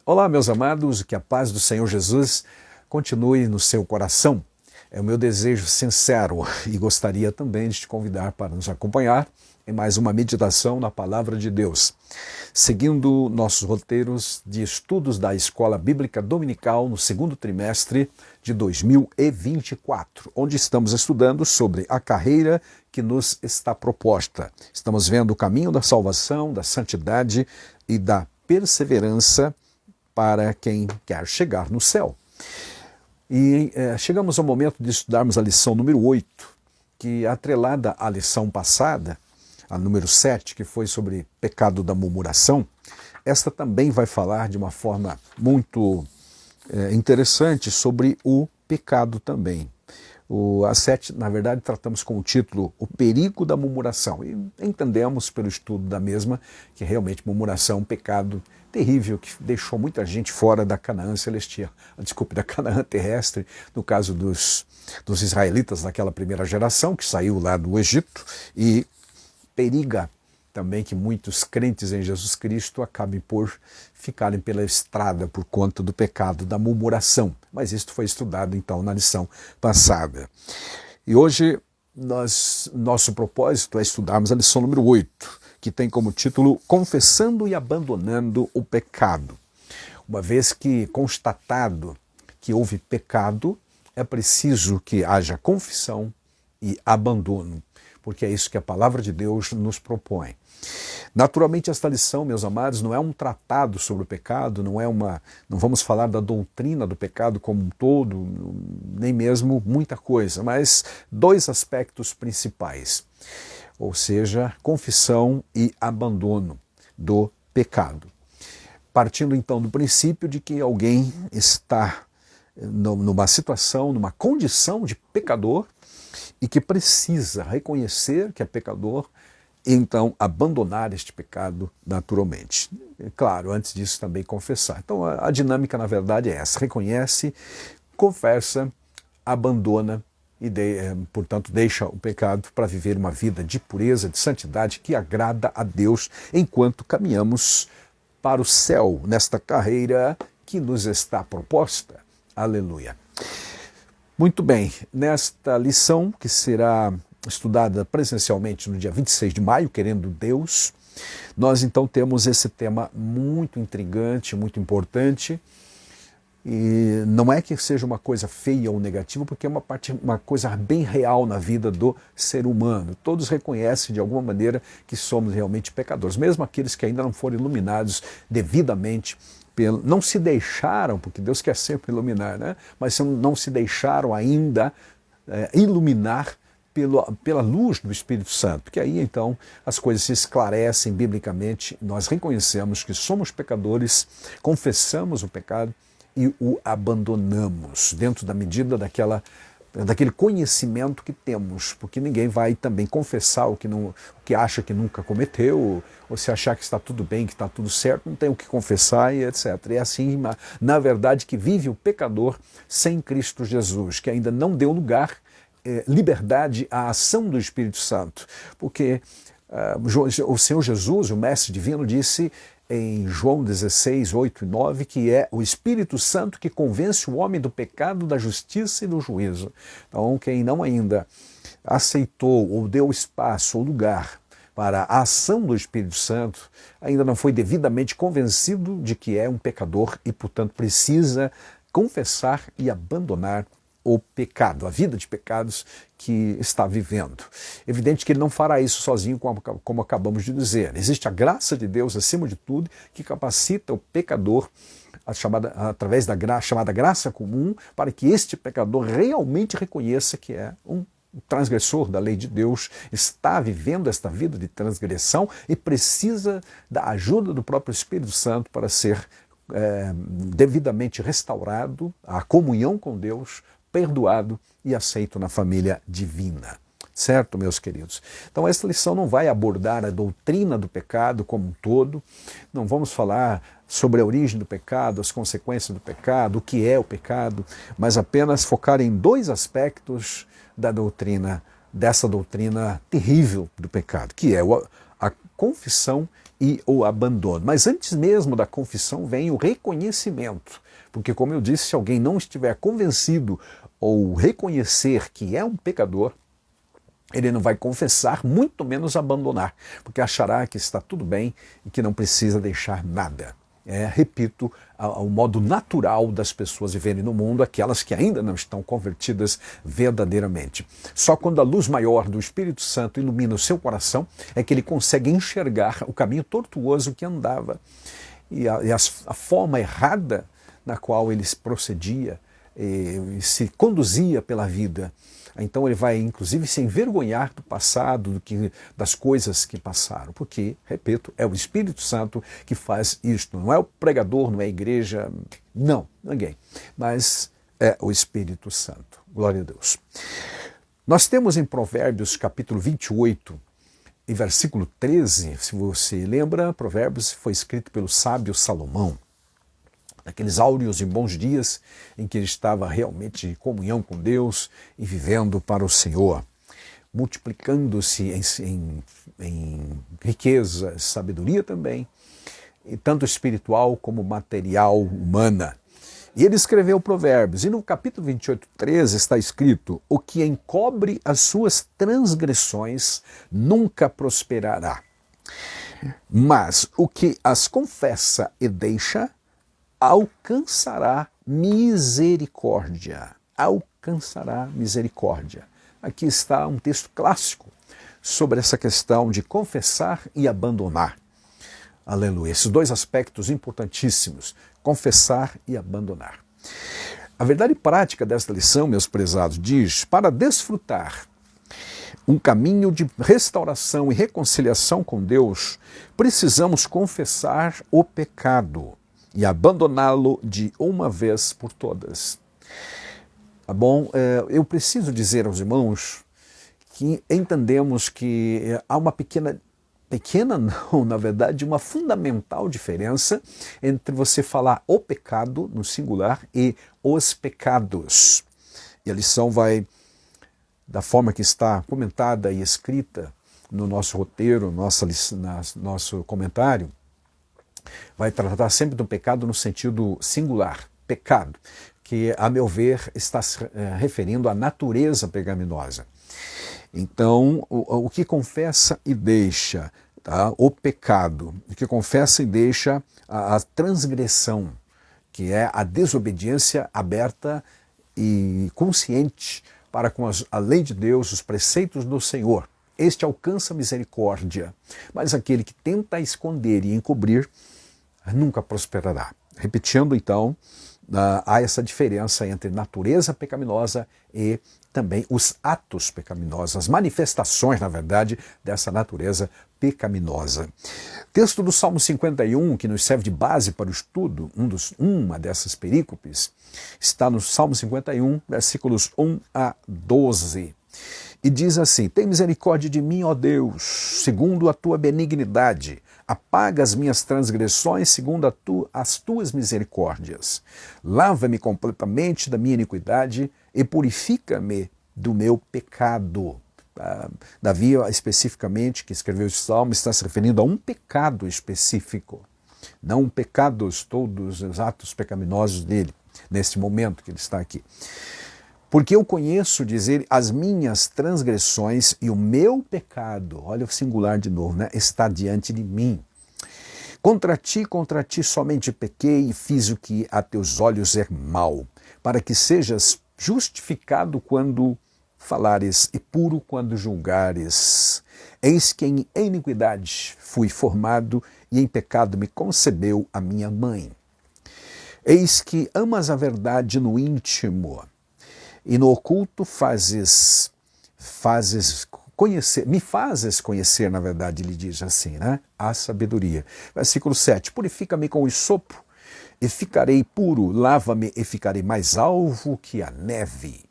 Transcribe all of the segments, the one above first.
Olá, meus amados, que a paz do Senhor Jesus continue no seu coração. É o meu desejo sincero e gostaria também de te convidar para nos acompanhar em mais uma meditação na Palavra de Deus, seguindo nossos roteiros de estudos da Escola Bíblica Dominical no segundo trimestre de 2024, onde estamos estudando sobre a carreira que nos está proposta. Estamos vendo o caminho da salvação, da santidade e da perseverança para quem quer chegar no céu. E chegamos ao momento de estudarmos a lição número 8, que atrelada à lição passada, a número 7, que foi sobre pecado da murmuração, esta também vai falar de uma forma muito interessante sobre o pecado também. A 7, na verdade, tratamos com o título O Perigo da Murmuração. E entendemos pelo estudo da mesma que realmente murmuração é um pecado terrível que deixou muita gente fora da Canaã celestial, da Canaã terrestre, no caso dos israelitas daquela primeira geração que saiu lá do Egito, e periga também que muitos crentes em Jesus Cristo acabem por ficarem pela estrada por conta do pecado da murmuração. Mas isso foi estudado então na lição passada. E hoje nosso propósito é estudarmos a lição número 8, que tem como título Confessando e Abandonando o Pecado. Uma vez que constatado que houve pecado, é preciso que haja confissão e abandono, porque é isso que a palavra de Deus nos propõe. Naturalmente, esta lição, meus amados, não é um tratado sobre o pecado, não vamos falar da doutrina do pecado como um todo, nem mesmo muita coisa, mas dois aspectos principais, ou seja, confissão e abandono do pecado. Partindo então do princípio de que alguém está numa situação, numa condição de pecador, e que precisa reconhecer que é pecador e então abandonar este pecado naturalmente. Claro, antes disso também confessar. Então a dinâmica na verdade é essa: reconhece, confessa, abandona e portanto deixa o pecado para viver uma vida de pureza, de santidade que agrada a Deus enquanto caminhamos para o céu nesta carreira que nos está proposta. Aleluia. Muito bem, nesta lição, que será estudada presencialmente no dia 26 de maio, querendo Deus, nós então temos esse tema muito intrigante, muito importante, e não é que seja uma coisa feia ou negativa, porque é uma coisa bem real na vida do ser humano. Todos reconhecem de alguma maneira que somos realmente pecadores, mesmo aqueles que ainda não foram iluminados devidamente, não se deixaram, porque Deus quer sempre iluminar, né? Mas não se deixaram ainda iluminar pela luz do Espírito Santo, porque aí então as coisas se esclarecem biblicamente, nós reconhecemos que somos pecadores, confessamos o pecado e o abandonamos dentro da medida daquele conhecimento que temos, porque ninguém vai também confessar o que acha que nunca cometeu, ou se achar que está tudo bem, que está tudo certo, não tem o que confessar e etc. É assim, na verdade, que vive o pecador sem Cristo Jesus, que ainda não deu lugar, liberdade à ação do Espírito Santo, porque o Senhor Jesus, o Mestre Divino, disse em João 16, 8 e 9, que é o Espírito Santo que convence o homem do pecado, da justiça e do juízo. Então, quem não ainda aceitou ou deu espaço ou lugar para a ação do Espírito Santo, ainda não foi devidamente convencido de que é um pecador e, portanto, precisa confessar e abandonar o pecado, a vida de pecados que está vivendo. Evidente que ele não fará isso sozinho, como acabamos de dizer. Existe a graça de Deus, acima de tudo, que capacita o pecador, através da chamada graça comum, para que este pecador realmente reconheça que é um transgressor da lei de Deus, está vivendo esta vida de transgressão e precisa da ajuda do próprio Espírito Santo para ser devidamente restaurado à comunhão com Deus, perdoado e aceito na família divina. Certo, meus queridos? Então, esta lição não vai abordar a doutrina do pecado como um todo, não vamos falar sobre a origem do pecado, as consequências do pecado, o que é o pecado, mas apenas focar em dois aspectos dessa doutrina terrível do pecado, que é a confissão e o abandono. Mas antes mesmo da confissão vem o reconhecimento, porque, como eu disse, se alguém não estiver convencido ou reconhecer que é um pecador, ele não vai confessar, muito menos abandonar, porque achará que está tudo bem e que não precisa deixar nada. Repito, ao modo natural das pessoas viverem no mundo, aquelas que ainda não estão convertidas verdadeiramente. Só quando a luz maior do Espírito Santo ilumina o seu coração é que ele consegue enxergar o caminho tortuoso que andava e a forma errada na qual ele procedia e se conduzia pela vida. Então ele vai, inclusive, se envergonhar do passado, das coisas que passaram. Porque, repito, é o Espírito Santo que faz isto. Não é o pregador, não é a igreja, não, ninguém. Mas é o Espírito Santo. Glória a Deus. Nós temos em Provérbios, capítulo 28, em versículo 13, se você lembra, Provérbios foi escrito pelo sábio Salomão. Naqueles áureos e bons dias em que ele estava realmente em comunhão com Deus e vivendo para o Senhor, multiplicando-se em riqueza, sabedoria também, e tanto espiritual como material, humana. E ele escreveu Provérbios, e no capítulo 28, 13 está escrito: o que encobre as suas transgressões nunca prosperará, mas o que as confessa e deixa alcançará misericórdia. Alcançará misericórdia. Aqui está um texto clássico sobre essa questão de confessar e abandonar. Aleluia. Esses dois aspectos importantíssimos, confessar e abandonar. A verdade prática desta lição, meus prezados, diz: para desfrutar um caminho de restauração e reconciliação com Deus, precisamos confessar o pecado e abandoná-lo de uma vez por todas. Tá bom? Eu preciso dizer aos irmãos que entendemos que há uma pequena não, na verdade, uma fundamental diferença entre você falar o pecado, no singular, e os pecados. E a lição vai, da forma que está comentada e escrita no nosso roteiro, nosso comentário, vai tratar sempre do pecado no sentido singular, pecado, que, a meu ver, está se referindo à natureza pecaminosa. Então, o que confessa e deixa, tá? O pecado, o que confessa e deixa a transgressão, que é a desobediência aberta e consciente para com a lei de Deus, os preceitos do Senhor. Este alcança misericórdia, mas aquele que tenta esconder e encobrir nunca prosperará. Repetindo, então, há essa diferença entre natureza pecaminosa e também os atos pecaminosos, as manifestações, na verdade, dessa natureza pecaminosa. Texto do Salmo 51, que nos serve de base para o estudo, uma dessas perícopes, está no Salmo 51, versículos 1 a 12. E diz assim: tem misericórdia de mim, ó Deus, segundo a tua benignidade. Apaga as minhas transgressões segundo as tuas misericórdias. Lava-me completamente da minha iniquidade e purifica-me do meu pecado. Davi, especificamente, que escreveu esse salmo, está se referindo a um pecado específico, não pecados, todos os atos pecaminosos dele, nesse momento que ele está aqui. Porque eu conheço, dizer, as minhas transgressões e o meu pecado, olha o singular de novo, né? Está diante de mim. Contra ti somente pequei e fiz o que a teus olhos é mal, para que sejas justificado quando falares e puro quando julgares. Eis que em iniquidade fui formado e em pecado me concebeu a minha mãe. Eis que amas a verdade no íntimo, e no oculto me fazes conhecer, na verdade, ele diz assim, né? A sabedoria. Versículo 7, purifica-me com o sopo e ficarei puro, lava-me e ficarei mais alvo que a neve.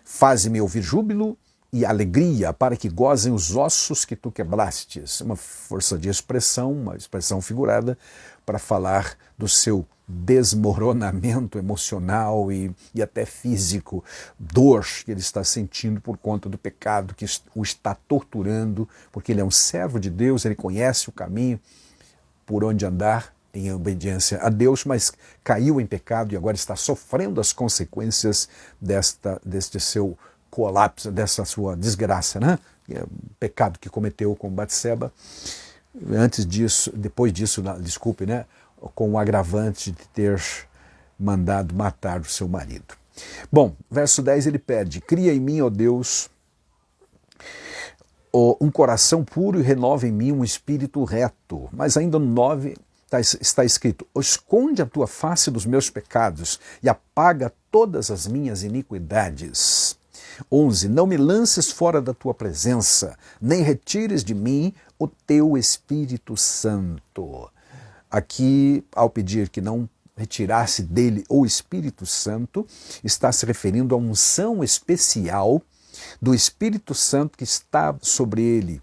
Faze-me ouvir júbilo e alegria, para que gozem os ossos que tu queblastes. Uma força de expressão, uma expressão figurada, para falar do seu desmoronamento emocional e até físico, dor que ele está sentindo por conta do pecado que o está torturando, porque ele é um servo de Deus, ele conhece o caminho por onde andar em obediência a Deus, mas caiu em pecado e agora está sofrendo as consequências deste seu colapso, dessa sua desgraça, né? O pecado que cometeu com Batseba. Antes disso, depois disso, desculpe, né? Com o agravante de ter mandado matar o seu marido. Bom, verso 10 ele pede: cria em mim, ó Deus, um coração puro e renova em mim um espírito reto. Mas ainda no 9 está escrito: esconde a tua face dos meus pecados e apaga todas as minhas iniquidades. 11. Não me lances fora da tua presença, nem retires de mim o teu Espírito Santo. Aqui, ao pedir que não retirasse dele o Espírito Santo, está se referindo a uma unção especial do Espírito Santo que está sobre ele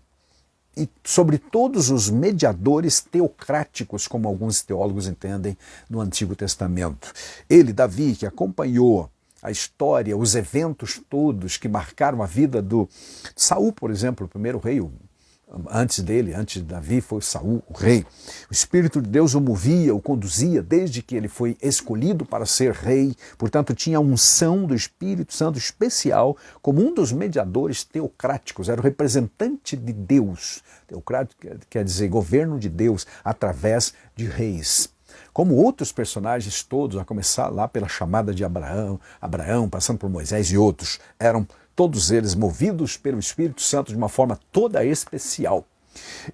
e sobre todos os mediadores teocráticos, como alguns teólogos entendem no Antigo Testamento. Ele, Davi, que acompanhou a história, os eventos todos que marcaram a vida do Saul, por exemplo, o primeiro rei, antes de Davi, foi Saul, o rei. O Espírito de Deus o movia, o conduzia desde que ele foi escolhido para ser rei. Portanto, tinha a unção do Espírito Santo especial como um dos mediadores teocráticos. Era o representante de Deus. Teocrático quer dizer governo de Deus através de reis. Como outros personagens todos, a começar lá pela chamada de Abraão, passando por Moisés e outros, eram todos eles movidos pelo Espírito Santo de uma forma toda especial.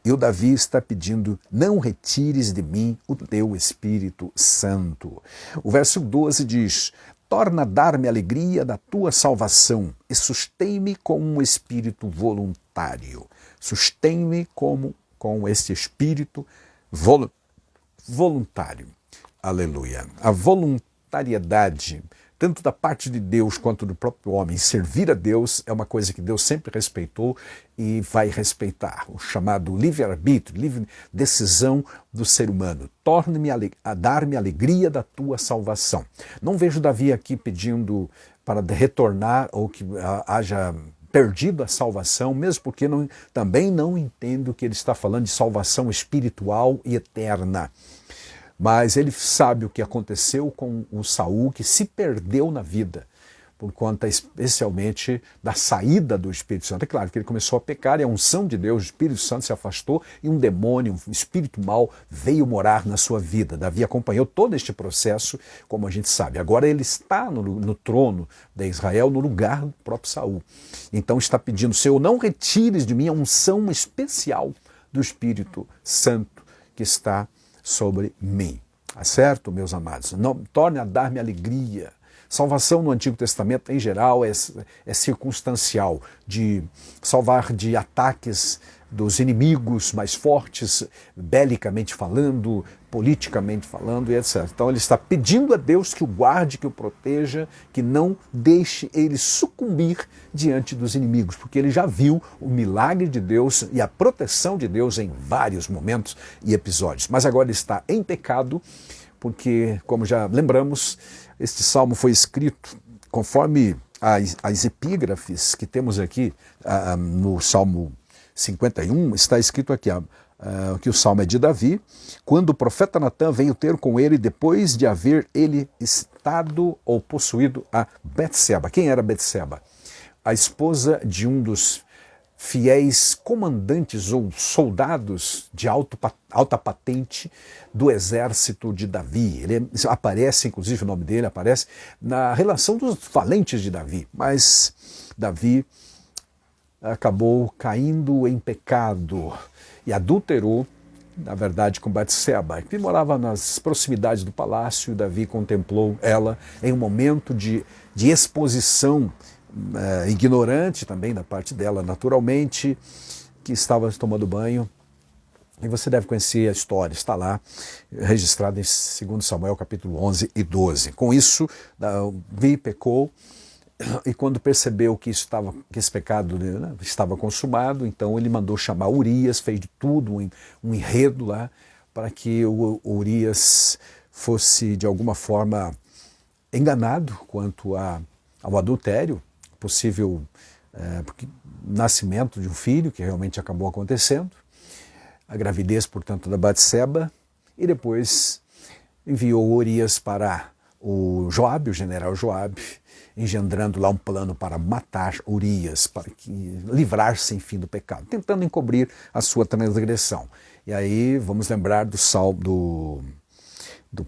E o Davi está pedindo: não retires de mim o teu Espírito Santo. O verso 12 diz: torna a dar-me a alegria da tua salvação e sustém-me com um espírito voluntário. Sustém-me com este espírito voluntário. Aleluia. A voluntariedade, tanto da parte de Deus quanto do próprio homem, servir a Deus é uma coisa que Deus sempre respeitou e vai respeitar. O chamado livre-arbítrio, livre decisão do ser humano. Torne-me a dar-me a alegria da tua salvação. Não vejo Davi aqui pedindo para retornar ou que haja perdido a salvação, mesmo porque também não entendo que ele está falando de salvação espiritual e eterna. Mas ele sabe o que aconteceu com o Saul, que se perdeu na vida, por conta especialmente da saída do Espírito Santo. É claro que ele começou a pecar e a unção de Deus, o Espírito Santo se afastou e um demônio, um espírito mau veio morar na sua vida. Davi acompanhou todo este processo, como a gente sabe. Agora ele está no trono de Israel, no lugar do próprio Saul. Então está pedindo: Senhor, não retires de mim a unção especial do Espírito Santo que está sobre mim. Tá certo, meus amados? Não, torne a dar-me alegria. Salvação no Antigo Testamento, em geral, é circunstancial, de salvar de ataques dos inimigos mais fortes, belicamente falando, politicamente falando, e etc. Então ele está pedindo a Deus que o guarde, que o proteja, que não deixe ele sucumbir diante dos inimigos, porque ele já viu o milagre de Deus e a proteção de Deus em vários momentos e episódios. Mas agora ele está em pecado, porque, como já lembramos, este salmo foi escrito conforme as epígrafes que temos aqui no Salmo 51, está escrito aqui que o salmo é de Davi, quando o profeta Natã veio ter com ele depois de haver ele estado ou possuído a Betseba. Quem era Betseba? A esposa de um dos fiéis comandantes ou soldados de alta patente do exército de Davi. Aparece, inclusive o nome dele aparece na relação dos valentes de Davi, mas Davi acabou caindo em pecado e adulterou, na verdade, com Batseba, que morava nas proximidades do palácio, e Davi contemplou ela em um momento de exposição ignorante também da parte dela, naturalmente, que estava tomando banho. E você deve conhecer a história, está lá, registrada em 2 Samuel, capítulo 11 e 12. Com isso, Davi pecou, e quando percebeu que esse pecado estava consumado, então ele mandou chamar Urias, fez de tudo, um enredo lá, para que o Urias fosse, de alguma forma, enganado quanto ao adultério, possível nascimento de um filho, que realmente acabou acontecendo, a gravidez, portanto, da Batseba, e depois enviou Urias para o Joabe, o general Joabe, engendrando lá um plano para matar Urias, para livrar-se, enfim, do pecado, tentando encobrir a sua transgressão. E aí vamos lembrar do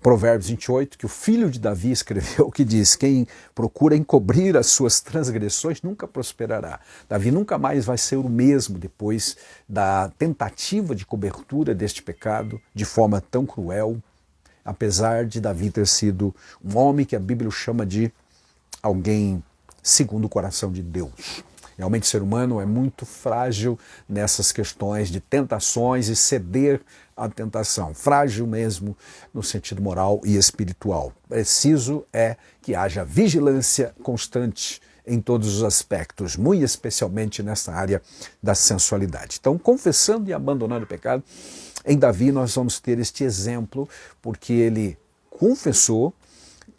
Provérbios 28, que o filho de Davi escreveu, que diz: quem procura encobrir as suas transgressões nunca prosperará. Davi nunca mais vai ser o mesmo depois da tentativa de cobertura deste pecado de forma tão cruel, apesar de Davi ter sido um homem que a Bíblia chama de alguém segundo o coração de Deus. Realmente o ser humano é muito frágil nessas questões de tentações e ceder à tentação. Frágil mesmo no sentido moral e espiritual. Preciso é que haja vigilância constante em todos os aspectos, muito especialmente nessa área da sensualidade. Então, confessando e abandonando o pecado, em Davi nós vamos ter este exemplo, porque ele confessou,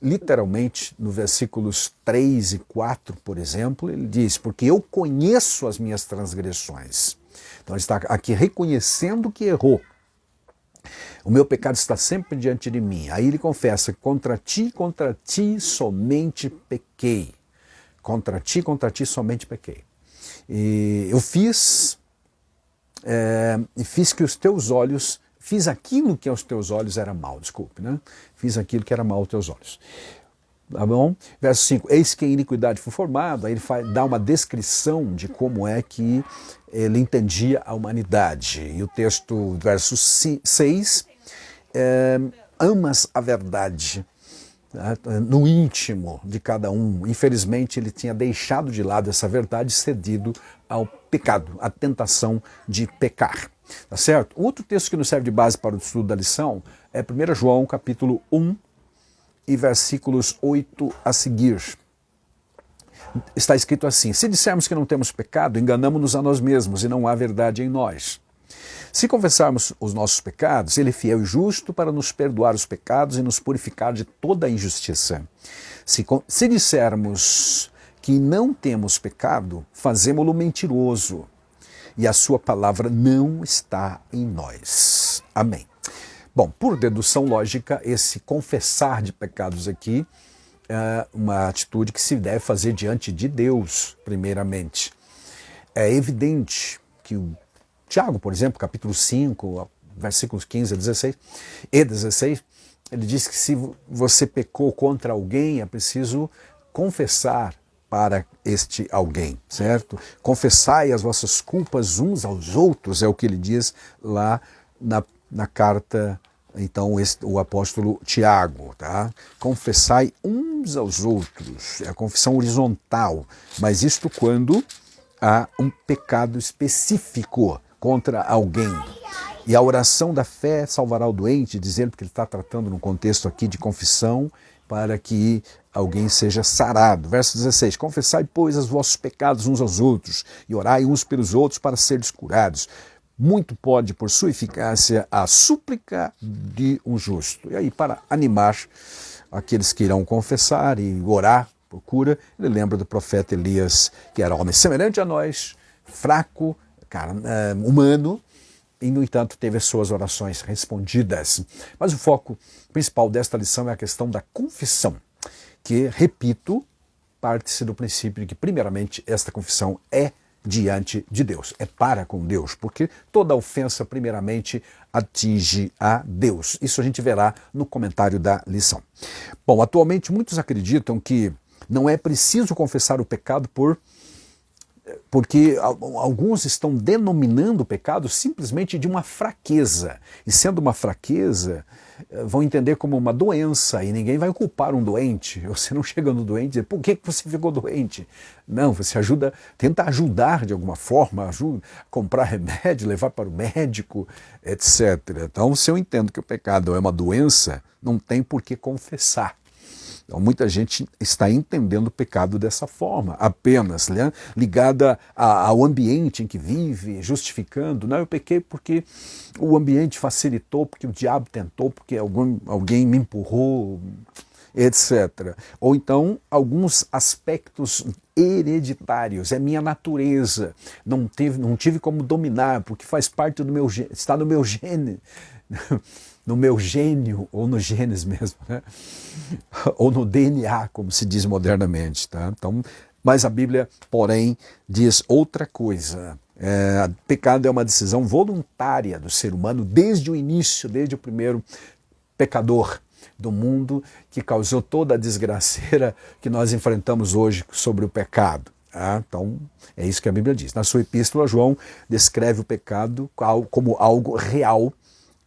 literalmente, no versículos 3 e 4, por exemplo, ele diz: porque eu conheço as minhas transgressões. Então ele está aqui reconhecendo que errou. O meu pecado está sempre diante de mim. Aí ele confessa: contra ti somente pequei. Contra ti somente pequei. E eu fiz que os teus olhos... Fiz aquilo que aos teus olhos era mal, desculpe, né? Fiz aquilo que era mal aos teus olhos. Tá bom? Verso 5, eis que a iniquidade foi formada, aí ele dá uma descrição de como é que ele entendia a humanidade. E o texto, verso 6, amas a verdade, tá? No íntimo de cada um. Infelizmente ele tinha deixado de lado essa verdade, cedido ao pecado, à tentação de pecar. Tá certo? Outro texto que nos serve de base para o estudo da lição é 1 João capítulo 1 e versículos 8 a seguir. Está escrito assim: se dissermos que não temos pecado, enganamo-nos a nós mesmos e não há verdade em nós. Se confessarmos os nossos pecados, ele é fiel e justo para nos perdoar os pecados e nos purificar de toda a injustiça. Se dissermos que não temos pecado, fazemo-lo mentiroso, e a sua palavra não está em nós. Amém. Bom, por dedução lógica, esse confessar de pecados aqui é uma atitude que se deve fazer diante de Deus, primeiramente. É evidente que o Tiago, por exemplo, capítulo 5, versículos 15 a 16, ele diz que se você pecou contra alguém, é preciso confessar para este alguém, certo? Confessai as vossas culpas uns aos outros, é o que ele diz lá na carta, então, o apóstolo Tiago, tá? Confessai uns aos outros, é a confissão horizontal, mas isto quando há um pecado específico contra alguém. E a oração da fé salvará o doente, dizendo que ele está tratando num contexto aqui de confissão, para que alguém seja sarado. Verso 16, confessai, pois, os vossos pecados uns aos outros, e orai uns pelos outros para seres curados. Muito pode, por sua eficácia, a súplica de um justo. E aí, para animar aqueles que irão confessar e orar por cura, ele lembra do profeta Elias, que era homem semelhante a nós, fraco, humano, e, no entanto, teve as suas orações respondidas. Mas o foco principal desta lição é a questão da confissão, que, repito, parte-se do princípio de que, primeiramente, esta confissão é diante de Deus, é para com Deus, porque toda ofensa, primeiramente, atinge a Deus. Isso a gente verá no comentário da lição. Bom, atualmente muitos acreditam que não é preciso confessar o pecado porque alguns estão denominando o pecado simplesmente de uma fraqueza. E sendo uma fraqueza, vão entender como uma doença, e ninguém vai culpar um doente. Você não chega no doente e diz: por que você ficou doente? Não, você tenta ajudar de alguma forma, comprar remédio, levar para o médico, etc. Então, se eu entendo que o pecado é uma doença, não tem por que confessar. Então, muita gente está entendendo o pecado dessa forma, apenas, né, ligada ao ambiente em que vive, justificando. Não, eu pequei porque o ambiente facilitou, porque o diabo tentou, porque alguém me empurrou, etc. Ou então, alguns aspectos hereditários, é minha natureza, não tive como dominar, porque faz parte do meu gene, está no meu gene. no meu gênio, ou no genes mesmo, né? Ou no DNA, como se diz modernamente. Tá? Então, mas a Bíblia, porém, diz outra coisa. Pecado é uma decisão voluntária do ser humano desde o início, desde o primeiro pecador do mundo que causou toda a desgraceira que nós enfrentamos hoje sobre o pecado. Então, é isso que a Bíblia diz. Na sua epístola, João descreve o pecado como algo real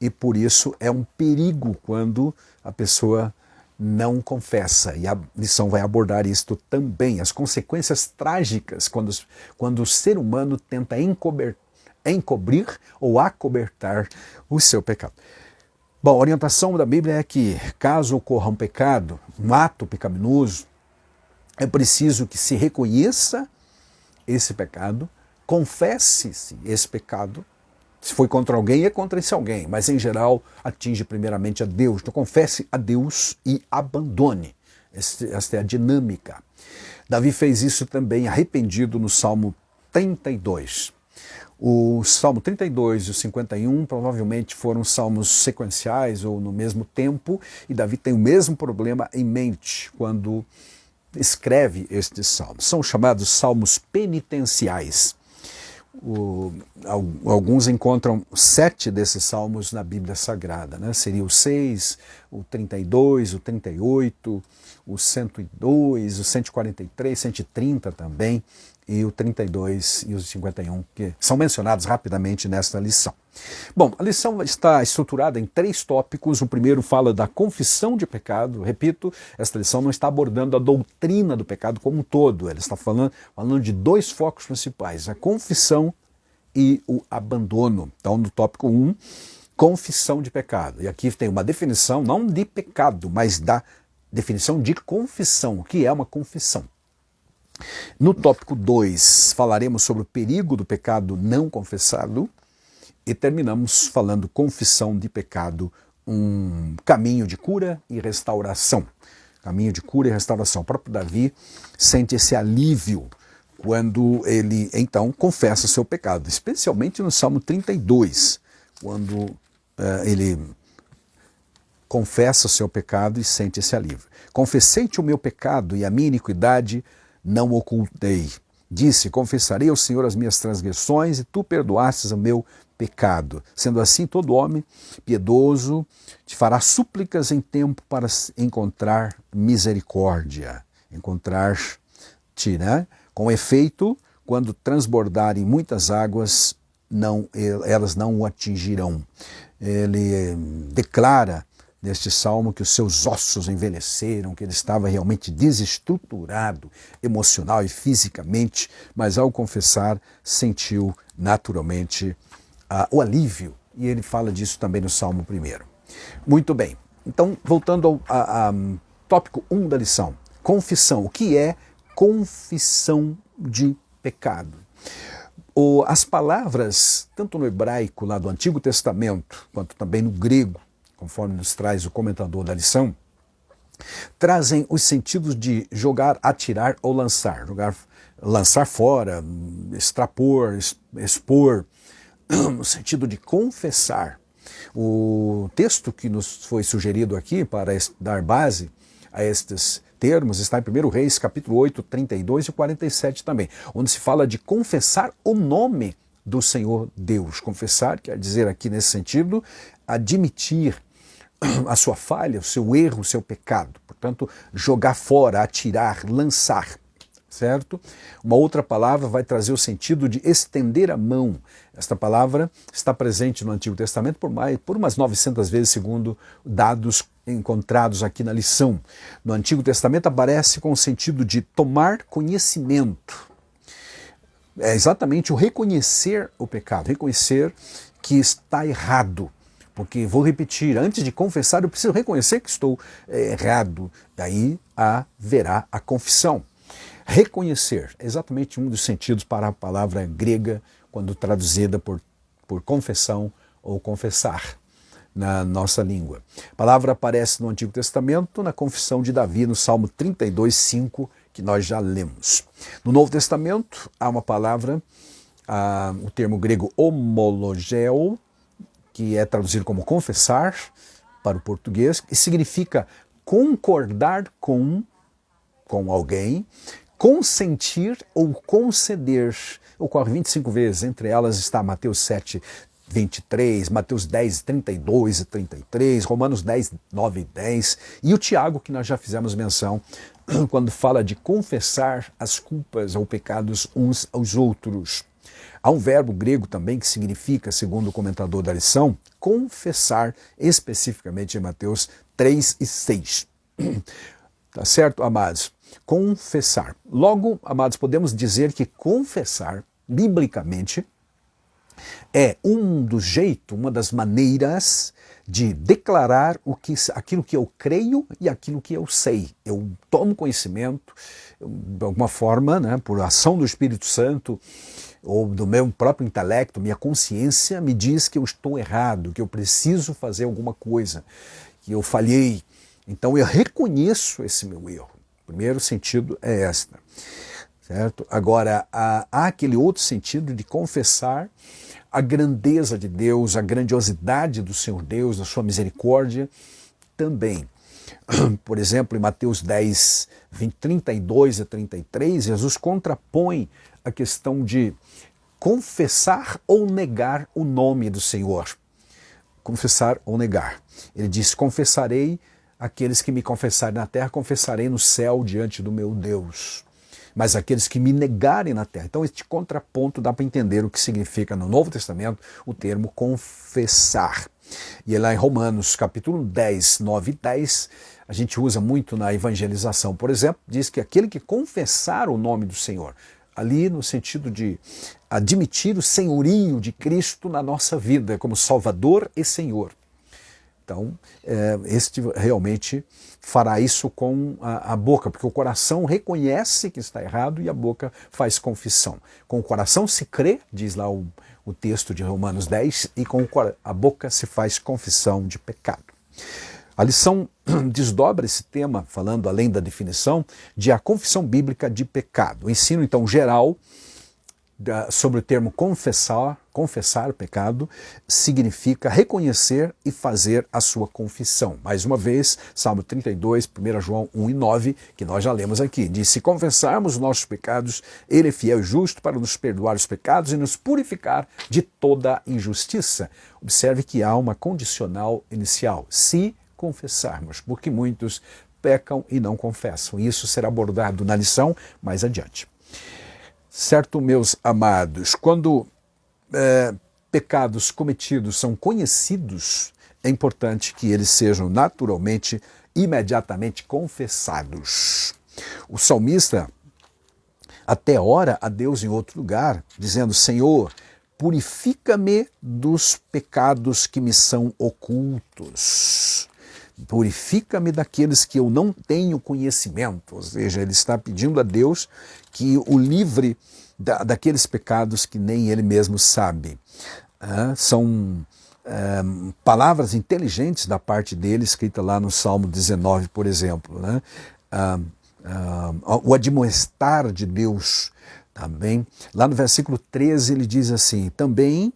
e, por isso, é um perigo quando a pessoa não confessa. E a lição vai abordar isto também, as consequências trágicas quando o ser humano tenta encobrir ou acobertar o seu pecado. Bom, a orientação da Bíblia é que, caso ocorra um pecado, um ato pecaminoso, é preciso que se reconheça esse pecado, confesse-se esse pecado. Se foi contra alguém, é contra esse alguém, mas em geral atinge primeiramente a Deus. Então confesse a Deus e abandone. Esta é a dinâmica. Davi fez isso também arrependido no Salmo 32. O Salmo 32 e o 51 provavelmente foram salmos sequenciais ou no mesmo tempo, e Davi tem o mesmo problema em mente quando escreve estes salmos. São chamados salmos penitenciais. Alguns encontram 7 desses salmos na Bíblia Sagrada, né? Seria o 6, o 32, o 38, o 102, o 143, 130 também, e o 32 e o 51, que são mencionados rapidamente nesta lição. Bom, a lição está estruturada em 3 tópicos. O primeiro fala da confissão de pecado. Repito, esta lição não está abordando a doutrina do pecado como um todo. Ela está falando de 2 focos principais, a confissão e o abandono. Então, no tópico 1, confissão de pecado. E aqui tem uma definição, não de pecado, mas da definição de confissão. O que é uma confissão? No tópico 2, falaremos sobre o perigo do pecado não confessado e terminamos falando confissão de pecado, um caminho de cura e restauração. Caminho de cura e restauração. O próprio Davi sente esse alívio quando ele, então, confessa o seu pecado, especialmente no Salmo 32, quando ele confessa o seu pecado e sente esse alívio. Confessei-te o meu pecado e a minha iniquidade não ocultei. Disse, confessarei ao Senhor as minhas transgressões e tu perdoastes o meu pecado. Sendo assim, todo homem piedoso te fará súplicas em tempo para encontrar misericórdia. Encontrar-te, né? Com efeito, quando transbordarem muitas águas, elas não o atingirão. Ele declara neste salmo que os seus ossos envelheceram, que ele estava realmente desestruturado emocional e fisicamente, mas ao confessar sentiu naturalmente o alívio, e ele fala disso também no Salmo 1. Muito bem, então voltando ao tópico 1 da lição, confissão. O que é confissão de pecado? As palavras, tanto no hebraico lá do Antigo Testamento, quanto também no grego, conforme nos traz o comentador da lição, trazem os sentidos de jogar, atirar ou lançar. Lançar fora, extrapor, expor, no sentido de confessar. O texto que nos foi sugerido aqui para dar base a estes termos está em 1 Reis, capítulo 8, 32 e 47 também, onde se fala de confessar o nome do Senhor Deus. Confessar quer dizer aqui nesse sentido, admitir a sua falha, o seu erro, o seu pecado. Portanto, jogar fora, atirar, lançar, certo? Uma outra palavra vai trazer o sentido de estender a mão. Esta palavra está presente no Antigo Testamento por umas 900 vezes, segundo dados encontrados aqui na lição. No Antigo Testamento aparece com o sentido de tomar conhecimento. É exatamente o reconhecer o pecado, reconhecer que está errado. Porque, vou repetir, antes de confessar, eu preciso reconhecer que estou errado. Daí haverá a confissão. Reconhecer é exatamente um dos sentidos para a palavra grega, quando traduzida por confissão ou confessar na nossa língua. A palavra aparece no Antigo Testamento, na confissão de Davi, no Salmo 32, 5, que nós já lemos. No Novo Testamento, há uma palavra, o termo grego homologeo, que é traduzido como confessar para o português, e significa concordar com alguém, consentir ou conceder. Ocorre 25 vezes, entre elas está Mateus 7, 23, Mateus 10, 32 e 33, Romanos 10, 9 e 10, e o Tiago, que nós já fizemos menção, quando fala de confessar as culpas ou pecados uns aos outros. Há um verbo grego também que significa, segundo o comentador da lição, confessar, especificamente em Mateus 3 e 6. Tá certo, amados? Confessar. Logo, amados, podemos dizer que confessar, biblicamente, é uma das maneiras de declarar aquilo que eu creio e aquilo que eu sei. Eu tomo conhecimento, de alguma forma, né, por ação do Espírito Santo, ou do meu próprio intelecto, minha consciência me diz que eu estou errado, que eu preciso fazer alguma coisa, que eu falhei. Então eu reconheço esse meu erro. O primeiro sentido é esta, certo? Agora, há aquele outro sentido de confessar a grandeza de Deus, a grandiosidade do Senhor Deus, a sua misericórdia também. Por exemplo, em Mateus 10, 32 a 33, Jesus contrapõe a questão de confessar ou negar o nome do Senhor. Confessar ou negar. Ele diz, confessarei aqueles que me confessarem na terra, confessarei no céu diante do meu Deus. Mas aqueles que me negarem na terra. Então, este contraponto dá para entender o que significa no Novo Testamento o termo confessar. E lá em Romanos, capítulo 10, 9 e 10, a gente usa muito na evangelização, por exemplo, diz que aquele que confessar o nome do Senhor, ali no sentido de admitir o senhorio de Cristo na nossa vida, como Salvador e Senhor. Então, este realmente fará isso com a boca, porque o coração reconhece que está errado e a boca faz confissão. Com o coração se crê, diz lá o texto de Romanos 10, e com a boca se faz confissão de pecado. A lição desdobra esse tema, falando além da definição, de a confissão bíblica de pecado. O ensino, então, geral sobre o termo confessar o pecado, significa reconhecer e fazer a sua confissão. Mais uma vez, Salmo 32, 1 João 1 e 9, que nós já lemos aqui, diz, se confessarmos os nossos pecados, Ele é fiel e justo para nos perdoar os pecados e nos purificar de toda injustiça. Observe que há uma condicional inicial, se confessarmos, porque muitos pecam e não confessam. Isso será abordado na lição mais adiante. Certo, meus amados, quando pecados cometidos são conhecidos, é importante que eles sejam naturalmente, imediatamente confessados. O salmista até ora a Deus em outro lugar, dizendo, Senhor, purifica-me dos pecados que me são ocultos. Purifica-me daqueles que eu não tenho conhecimento. Ou seja, ele está pedindo a Deus que o livre daqueles pecados que nem ele mesmo sabe. São palavras inteligentes da parte dele, escrita lá no Salmo 19, por exemplo. Né? O admoestar de Deus também. Lá no versículo 13 ele diz assim, também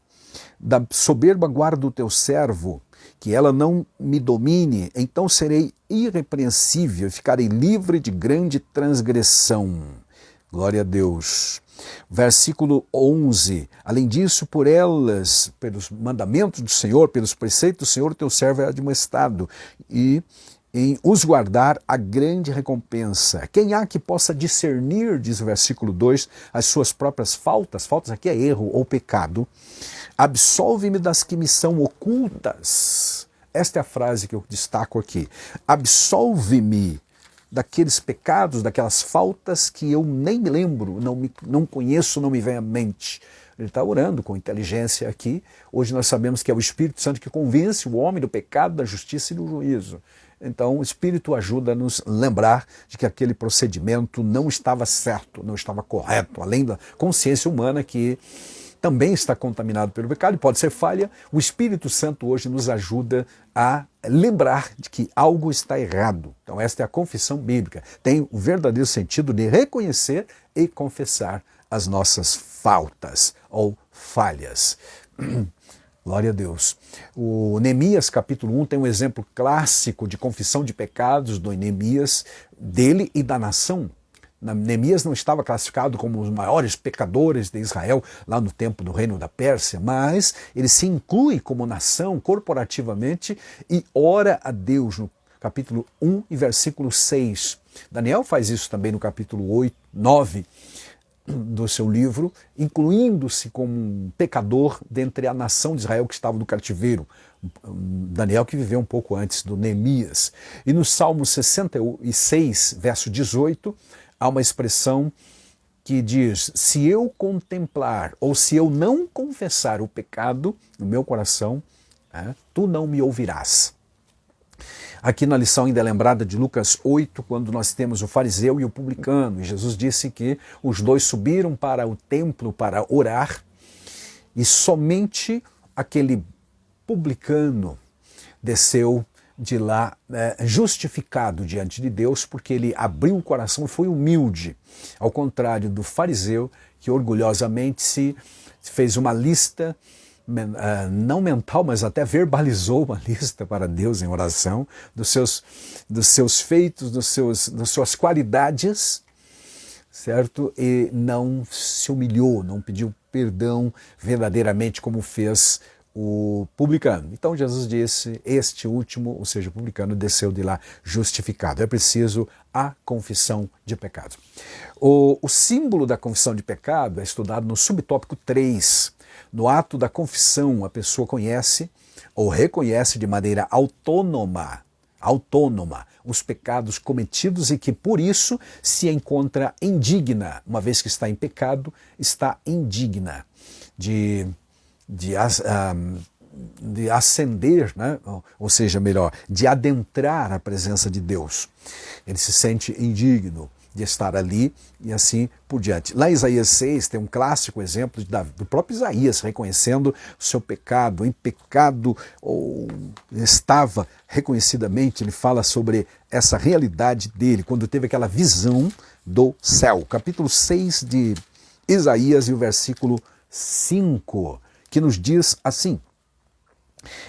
da soberba guarda o teu servo, que ela não me domine, então serei irrepreensível e ficarei livre de grande transgressão. Glória a Deus. Versículo 11, além disso, por elas, pelos mandamentos do Senhor, pelos preceitos do Senhor, teu servo é admoestado, e em os guardar a grande recompensa. Quem há que possa discernir, diz o versículo 2, as suas próprias faltas aqui é erro ou pecado, absolve-me das que me são ocultas. Esta é a frase que eu destaco aqui. Absolve-me daqueles pecados, daquelas faltas que eu nem me lembro, não conheço, não me vem à mente. Ele está orando com inteligência aqui. Hoje nós sabemos que é o Espírito Santo que convence o homem do pecado, da justiça e do juízo. Então o Espírito ajuda a nos lembrar de que aquele procedimento não estava certo, não estava correto, além da consciência humana que também está contaminado pelo pecado e pode ser falha. O Espírito Santo hoje nos ajuda a lembrar de que algo está errado. Então esta é a confissão bíblica. Tem o verdadeiro sentido de reconhecer e confessar as nossas faltas ou falhas. Glória a Deus. O Neemias, capítulo 1, tem um exemplo clássico de confissão de pecados do Neemias, dele e da nação. Neemias não estava classificado como os maiores pecadores de Israel lá no tempo do reino da Pérsia, mas ele se inclui como nação corporativamente e ora a Deus no capítulo 1 e versículo 6. Daniel faz isso também no capítulo 8, 9 do seu livro, incluindo-se como um pecador dentre a nação de Israel que estava no cativeiro. Daniel que viveu um pouco antes do Neemias. E no Salmo 66, verso 18, há uma expressão que diz: se eu contemplar ou se eu não confessar o pecado no meu coração, tu não me ouvirás. Aqui na lição ainda é lembrada de Lucas 8, quando nós temos o fariseu e o publicano. E Jesus disse que os dois subiram para o templo para orar e somente aquele publicano desceu de lá justificado diante de Deus, porque ele abriu o coração e foi humilde, ao contrário do fariseu que orgulhosamente se fez uma lista, não mental, mas até verbalizou uma lista para Deus em oração dos seus feitos, das suas qualidades, certo? E não se humilhou, não pediu perdão verdadeiramente como fez o publicano. Então Jesus disse, este último, ou seja, o publicano, desceu de lá justificado. É preciso a confissão de pecado. O símbolo da confissão de pecado é estudado no subtópico 3. No ato da confissão, a pessoa conhece ou reconhece de maneira autônoma os pecados cometidos e que por isso se encontra indigna, uma vez que está em pecado, está indigna de ascender, né? Ou seja, melhor, de adentrar a presença de Deus. Ele se sente indigno de estar ali e assim por diante. Lá em Isaías 6 tem um clássico exemplo do próprio Isaías reconhecendo o seu pecado, em pecado ou estava reconhecidamente. Ele fala sobre essa realidade dele, quando teve aquela visão do céu. Capítulo 6 de Isaías e o versículo 5, que nos diz assim: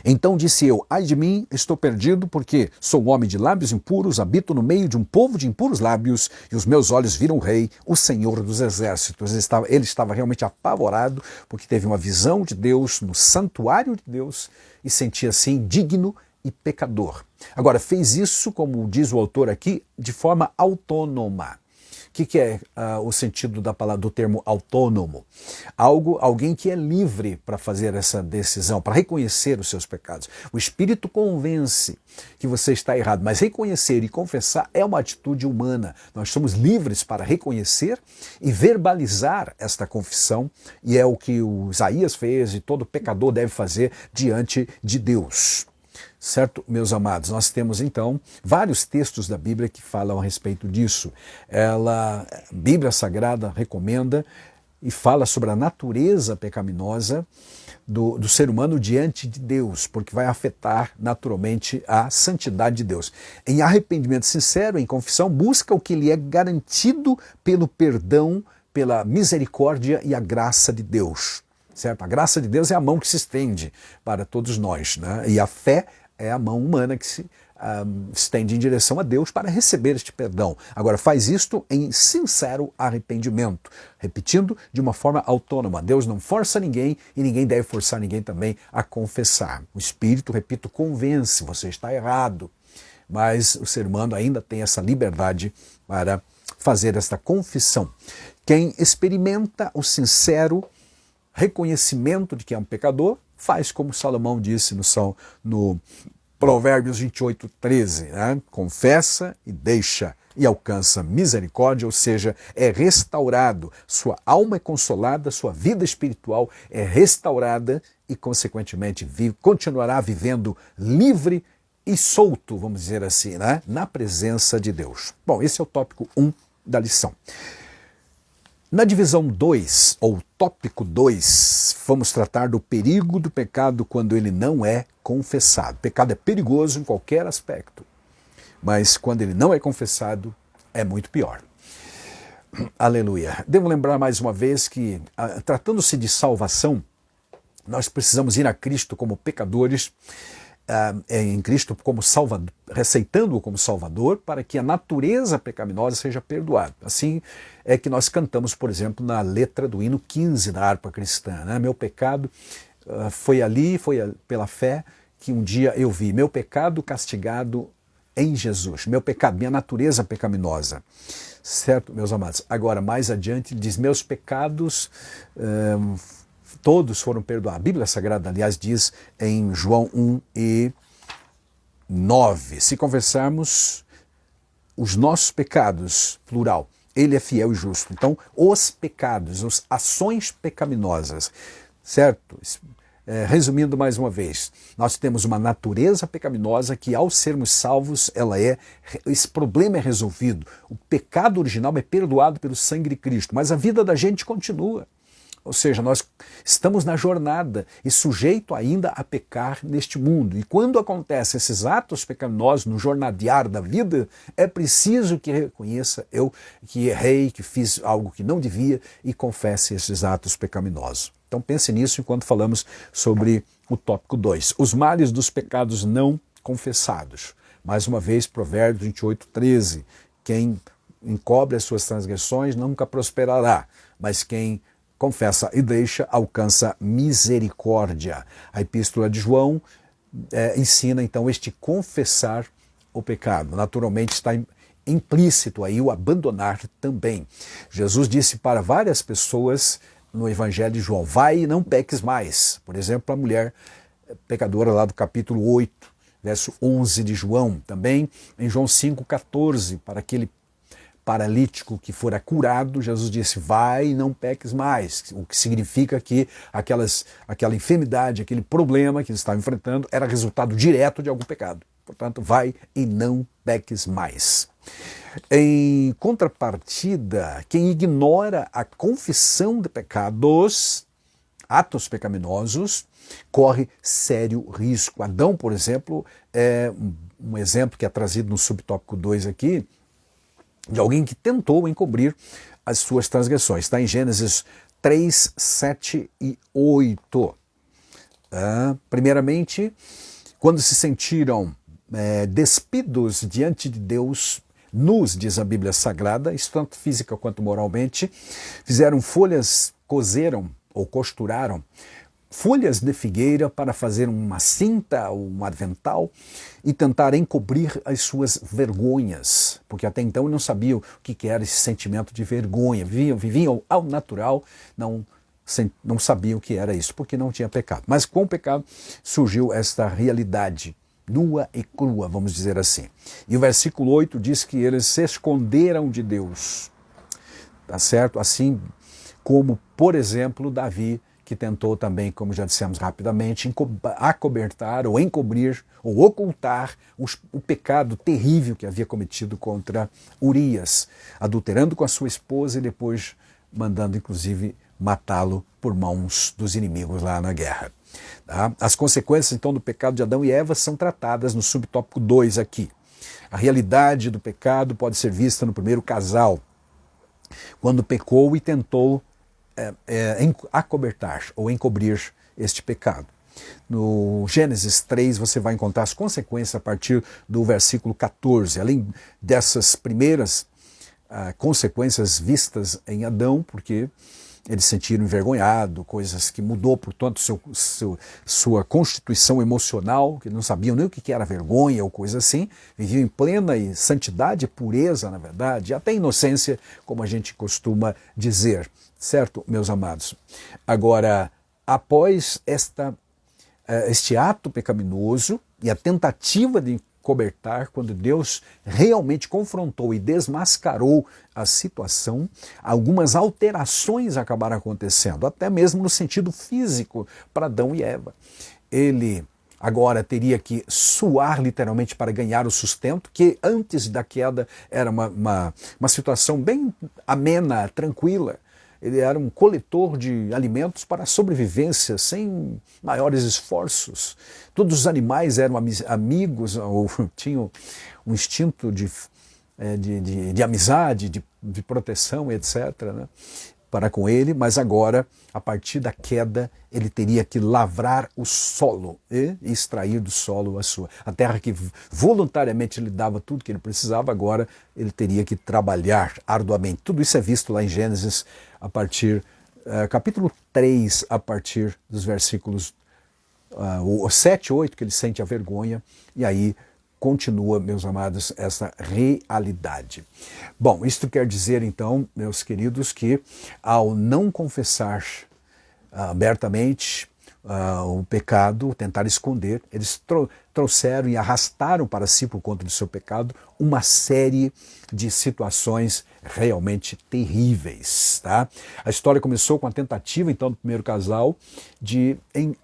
então disse eu, ai de mim, estou perdido, porque sou um homem de lábios impuros, habito no meio de um povo de impuros lábios, e os meus olhos viram o rei, o Senhor dos exércitos. Ele estava realmente apavorado, porque teve uma visão de Deus no santuário de Deus, e sentia-se indigno e pecador. Agora, fez isso, como diz o autor aqui, de forma autônoma. O que é o sentido da palavra, do termo autônomo? Alguém que é livre para fazer essa decisão, para reconhecer os seus pecados. O Espírito convence que você está errado, mas reconhecer e confessar é uma atitude humana. Nós somos livres para reconhecer e verbalizar esta confissão, e é o que o Isaías fez e todo pecador deve fazer diante de Deus. Certo, meus amados? Nós temos então vários textos da Bíblia que falam a respeito disso. A Bíblia Sagrada recomenda e fala sobre a natureza pecaminosa do ser humano diante de Deus, porque vai afetar naturalmente a santidade de Deus. Em arrependimento sincero, em confissão, busca o que lhe é garantido pelo perdão, pela misericórdia e a graça de Deus. Certo? A graça de Deus é a mão que se estende para todos nós, né? E a fé é a mão humana que se estende em direção a Deus para receber este perdão. Agora, faz isto em sincero arrependimento, repetindo, de uma forma autônoma. Deus não força ninguém e ninguém deve forçar ninguém também a confessar. O Espírito, repito, convence, você está errado, mas o ser humano ainda tem essa liberdade para fazer esta confissão. Quem experimenta o sincero reconhecimento de que é um pecador, faz como Salomão disse no Provérbios 28, 13, né? Confessa e deixa e alcança misericórdia, ou seja, é restaurado, sua alma é consolada, sua vida espiritual é restaurada e, consequentemente, continuará vivendo livre e solto, vamos dizer assim, né? Na presença de Deus. Bom, esse é o tópico 1 da lição. Na divisão 2, ou tópico 2, vamos tratar do perigo do pecado quando ele não é confessado. O pecado é perigoso em qualquer aspecto, mas quando ele não é confessado, é muito pior. Aleluia. Devo lembrar mais uma vez que, tratando-se de salvação, Nós precisamos ir a Cristo como pecadores, em Cristo como Salvador, receitando-o como Salvador, para que a natureza pecaminosa seja perdoada. Assim é que nós cantamos, por exemplo, na letra do hino 15 da harpa cristã, né? Meu pecado foi pela fé que um dia eu vi. Meu pecado castigado em Jesus. Meu pecado, minha natureza pecaminosa. Certo, meus amados? Agora, mais adiante, diz, meus pecados todos foram perdoados. A Bíblia Sagrada, aliás, diz em João 1:9, se confessarmos os nossos pecados, plural, ele é fiel e justo. Então, os pecados, as ações pecaminosas, certo? Resumindo mais uma vez, nós temos uma natureza pecaminosa que, ao sermos salvos, esse problema é resolvido. O pecado original é perdoado pelo sangue de Cristo, mas a vida da gente continua. Ou seja, nós estamos na jornada e sujeito ainda a pecar neste mundo. E quando acontecem esses atos pecaminosos no jornadear da vida, é preciso que reconheça eu que errei, que fiz algo que não devia e confesse esses atos pecaminosos. Então pense nisso enquanto falamos sobre o tópico 2. Os males dos pecados não confessados. Mais uma vez, Provérbios 28:13. Quem encobre as suas transgressões nunca prosperará, mas quem confessa e deixa alcança misericórdia. A Epístola de João ensina então este confessar o pecado. Naturalmente está implícito aí o abandonar também. Jesus disse para várias pessoas no Evangelho de João, vai e não peques mais. Por exemplo, a mulher pecadora lá do capítulo 8, verso 11 de João. Também em João 5:14, para aquele paralítico que fora curado, Jesus disse, vai e não peques mais. O que significa que aquela enfermidade, aquele problema que ele estava enfrentando era resultado direto de algum pecado. Portanto, vai e não peques mais. Em contrapartida, quem ignora a confissão de pecados, atos pecaminosos, corre sério risco. Adão, por exemplo, é um exemplo que é trazido no subtópico 2 aqui, de alguém que tentou encobrir as suas transgressões. Está em Gênesis 3, 7 e 8. Primeiramente, quando se sentiram despidos diante de Deus, nus, diz a Bíblia Sagrada, isso tanto física quanto moralmente, fizeram folhas, cozeram ou costuraram folhas de figueira para fazer uma cinta, um avental e tentar encobrir as suas vergonhas, porque até então não sabiam o que era esse sentimento de vergonha, viviam ao natural, não sabiam o que era isso, porque não tinha pecado. Mas com o pecado surgiu esta realidade nua e crua, vamos dizer assim. E o versículo 8 diz que eles se esconderam de Deus, tá certo? Assim como, por exemplo, Davi, que tentou também, como já dissemos rapidamente, acobertar ou encobrir ou ocultar o pecado terrível que havia cometido contra Urias, adulterando com a sua esposa e depois mandando, inclusive, matá-lo por mãos dos inimigos lá na guerra. Tá? As consequências, então, do pecado de Adão e Eva são tratadas no subtópico 2 aqui. A realidade do pecado pode ser vista no primeiro casal, quando pecou e tentou acobertar ou encobrir este pecado. No Gênesis 3 você vai encontrar as consequências a partir do versículo 14. Além dessas primeiras consequências vistas em Adão, porque eles se sentiram envergonhados, coisas que mudou, portanto, sua constituição emocional, que não sabiam nem o que era vergonha ou coisa assim, viviam em plena santidade, pureza, na verdade, até inocência, como a gente costuma dizer. Certo, meus amados? Agora, após este ato pecaminoso e a tentativa de cobertar, quando Deus realmente confrontou e desmascarou a situação, algumas alterações acabaram acontecendo, até mesmo no sentido físico para Adão e Eva. Ele agora teria que suar literalmente para ganhar o sustento, que antes da queda era uma situação bem amena, tranquila. Ele era um coletor de alimentos para a sobrevivência, sem maiores esforços. Todos os animais eram amigos, ou tinham um instinto de amizade, de proteção, etc., né? para com ele, mas agora, a partir da queda, ele teria que lavrar o solo e extrair do solo a terra que voluntariamente lhe dava tudo que ele precisava, agora ele teria que trabalhar arduamente. Tudo isso é visto lá em Gênesis, a partir, capítulo 3, a partir dos versículos 7, 8, que ele sente a vergonha, e aí continua, meus amados, essa realidade. Bom, isto quer dizer então, meus queridos, que ao não confessar abertamente o pecado, tentar esconder, eles trouxeram e arrastaram para si, por conta do seu pecado, uma série de situações realmente terríveis. Tá? A história começou com a tentativa, então, do primeiro casal de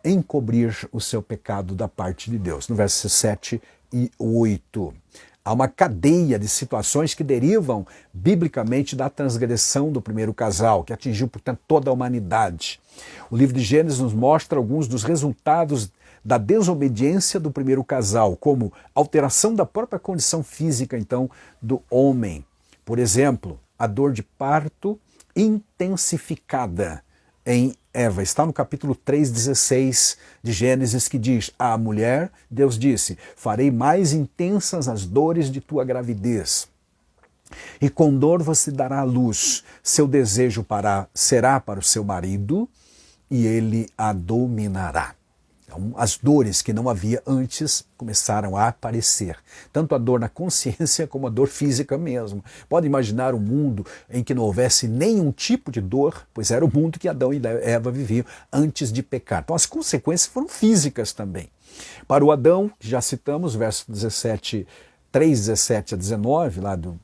encobrir o seu pecado da parte de Deus. No verso 7 e 8. Há uma cadeia de situações que derivam biblicamente da transgressão do primeiro casal, que atingiu, portanto, toda a humanidade. O livro de Gênesis nos mostra alguns dos resultados da desobediência do primeiro casal, como alteração da própria condição física, então, do homem. Por exemplo, a dor de parto intensificada em Eva. Está no capítulo 3:16 de Gênesis, que diz: à mulher, Deus disse, farei mais intensas as dores de tua gravidez. E com dor você dará à luz. Seu desejo será para o seu marido, e ele a dominará. Então, as dores que não havia antes começaram a aparecer. Tanto a dor na consciência como a dor física mesmo. Pode imaginar um mundo em que não houvesse nenhum tipo de dor, pois era o mundo que Adão e Eva viviam antes de pecar. Então as consequências foram físicas também. Para o Adão, que já citamos, verso 3:17 a 19, lá do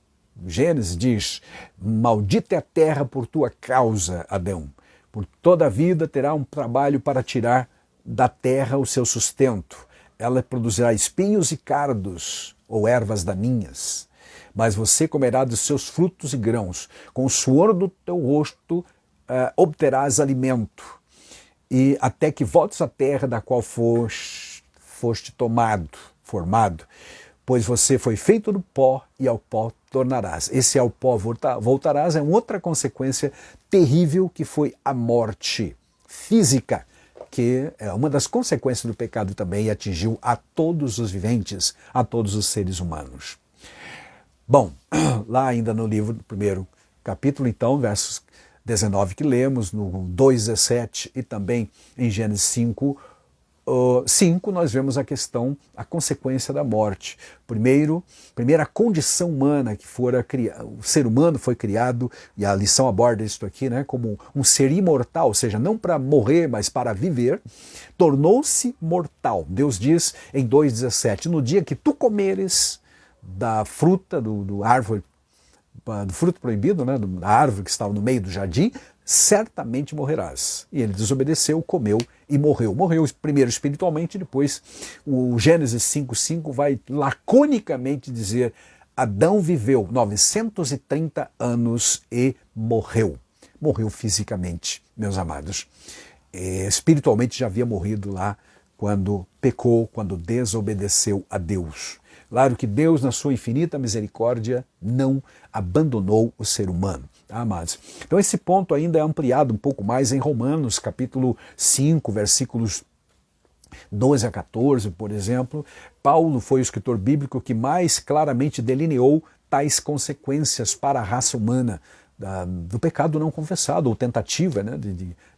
Gênesis, diz: maldita é a terra por tua causa, Adão. Por toda a vida terá um trabalho para tirar da terra o seu sustento. Ela produzirá espinhos e cardos, ou ervas daninhas. Mas você comerá dos seus frutos e grãos. Com o suor do teu rosto obterás alimento. E até que voltes à terra da qual foste formado. Pois você foi feito do pó e ao pó tornarás. Esse ao pó voltarás é uma outra consequência terrível, que foi a morte física, que é uma das consequências do pecado também, e atingiu a todos os viventes, a todos os seres humanos. Bom, lá ainda no livro do primeiro capítulo, então, versos 19 que lemos, no 2:17 e também em Gênesis 5, nós vemos a consequência da morte. Primeira condição humana que o ser humano foi criado, e a lição aborda isso aqui, né, como um ser imortal, ou seja, não para morrer, mas para viver, tornou-se mortal. Deus diz em 2:17, no dia que tu comeres da fruta do fruto proibido, né, da árvore que estava no meio do jardim, certamente morrerás. E ele desobedeceu, comeu e morreu. Morreu primeiro espiritualmente, depois o Gênesis 5:5 vai laconicamente dizer: Adão viveu 930 anos e morreu. Morreu fisicamente, meus amados. Espiritualmente já havia morrido lá quando pecou, quando desobedeceu a Deus. Claro que Deus, na sua infinita misericórdia, não abandonou o ser humano. Tá, amados? Então esse ponto ainda é ampliado um pouco mais em Romanos, capítulo 5, versículos 12 a 14, por exemplo. Paulo foi o escritor bíblico que mais claramente delineou tais consequências para a raça humana do pecado não confessado, ou tentativa, né,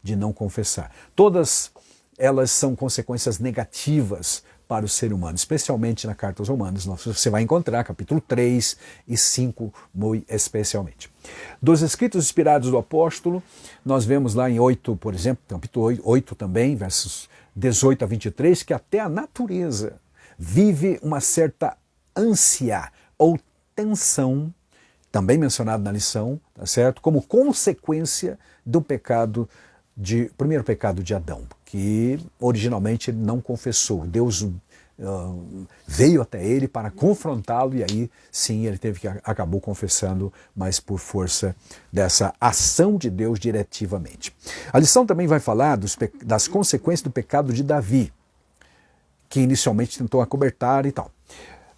de não confessar. Todas elas são consequências negativas para o ser humano, especialmente na carta aos Romanos. Você vai encontrar capítulo 3 e 5, muito especialmente. Dos escritos inspirados do apóstolo, nós vemos lá em 8, por exemplo, capítulo 8 também, versos 18 a 23, que até a natureza vive uma certa ânsia ou tensão, também mencionado na lição, tá certo? Como consequência do primeiro pecado de Adão, que originalmente ele não confessou. Deus veio até ele para confrontá-lo, e aí sim ele acabou confessando, mas por força dessa ação de Deus diretivamente. A lição também vai falar das consequências do pecado de Davi, que inicialmente tentou acobertar e tal.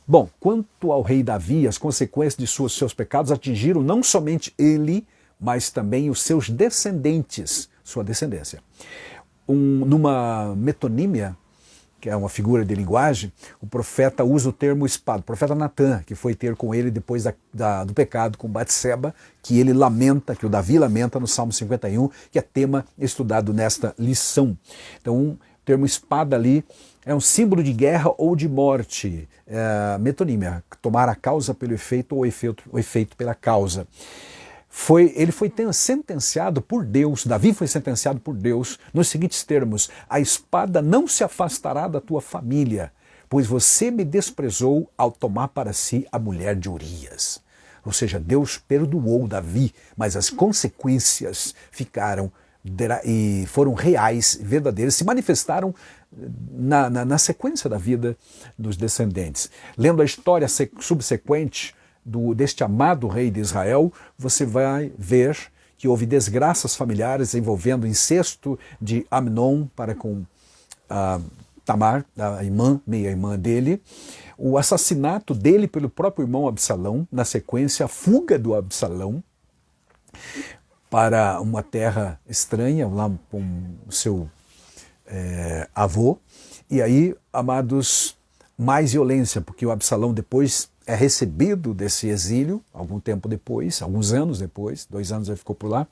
Bom, quanto ao rei Davi, as consequências de seus pecados atingiram não somente ele, mas também os seus descendentes, sua descendência. Numa metonímia, que é uma figura de linguagem, o profeta usa o termo espada. O profeta Natã, que foi ter com ele depois do pecado com Batseba, que ele lamenta, que o Davi lamenta no Salmo 51, que é tema estudado nesta lição. Então, o termo espada ali é um símbolo de guerra ou de morte. Metonímia, tomar a causa pelo efeito ou o efeito pela causa. Ele foi sentenciado por Deus, Davi foi sentenciado por Deus nos seguintes termos: a espada não se afastará da tua família, pois você me desprezou ao tomar para si a mulher de Urias. Ou seja, Deus perdoou Davi, mas as consequências ficaram e foram reais, verdadeiras, se manifestaram na sequência da vida dos descendentes. Lendo a história subsequente deste amado rei de Israel, você vai ver que houve desgraças familiares envolvendo o incesto de Amnon para com Tamar, a meia-irmã dele, o assassinato dele pelo próprio irmão Absalão, na sequência a fuga do Absalão para uma terra estranha, lá com o seu avô. E aí, amados, mais violência, porque o Absalão depois é recebido desse exílio, algum tempo depois, alguns anos depois, 2 anos ele ficou por lá,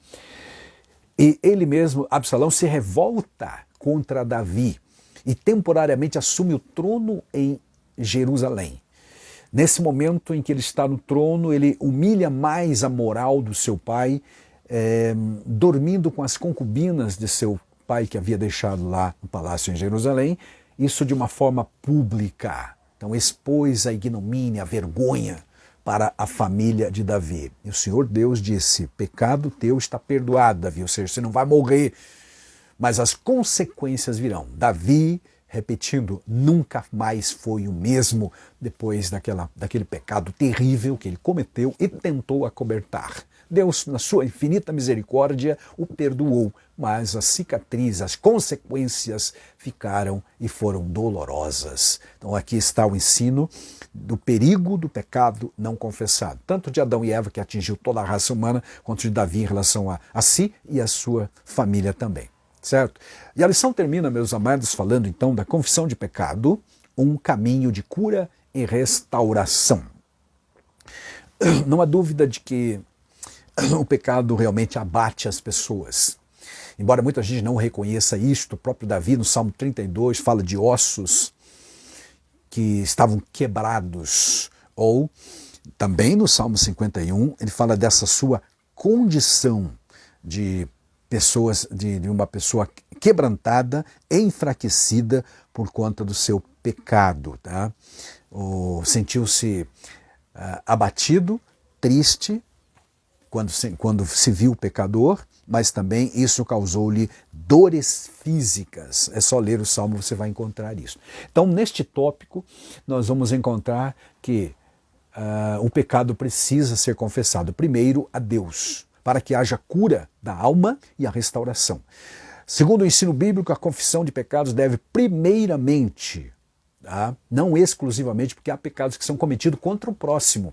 e ele mesmo, Absalão, se revolta contra Davi e temporariamente assume o trono em Jerusalém. Nesse momento em que ele está no trono, ele humilha mais a moral do seu pai, dormindo com as concubinas de seu pai que havia deixado lá no palácio em Jerusalém, isso de uma forma pública. Então expôs a ignomínia, a vergonha para a família de Davi. E o Senhor Deus disse: pecado teu está perdoado, Davi, ou seja, você não vai morrer, mas as consequências virão. Davi, repetindo, nunca mais foi o mesmo depois daquele pecado terrível que ele cometeu e tentou acobertar. Deus, na sua infinita misericórdia, o perdoou, mas as cicatrizes, as consequências ficaram e foram dolorosas. Então aqui está o ensino do perigo do pecado não confessado, tanto de Adão e Eva, que atingiu toda a raça humana, quanto de Davi em relação a si e a sua família também, certo? E a lição termina, meus amados, falando então da confissão de pecado, um caminho de cura e restauração. Não há dúvida de que o pecado realmente abate as pessoas. Embora muita gente não reconheça isto, o próprio Davi, no Salmo 32, fala de ossos que estavam quebrados. Ou, também no Salmo 51, ele fala dessa sua condição de uma pessoa quebrantada, enfraquecida por conta do seu pecado. Tá? Sentiu-se abatido, triste, quando se viu o pecador, mas também isso causou-lhe dores físicas. É só ler o Salmo, você vai encontrar isso. Então, neste tópico, nós vamos encontrar que o pecado precisa ser confessado primeiro a Deus, para que haja cura da alma e a restauração. Segundo o ensino bíblico, a confissão de pecados deve primeiramente, não exclusivamente, porque há pecados que são cometidos contra o próximo.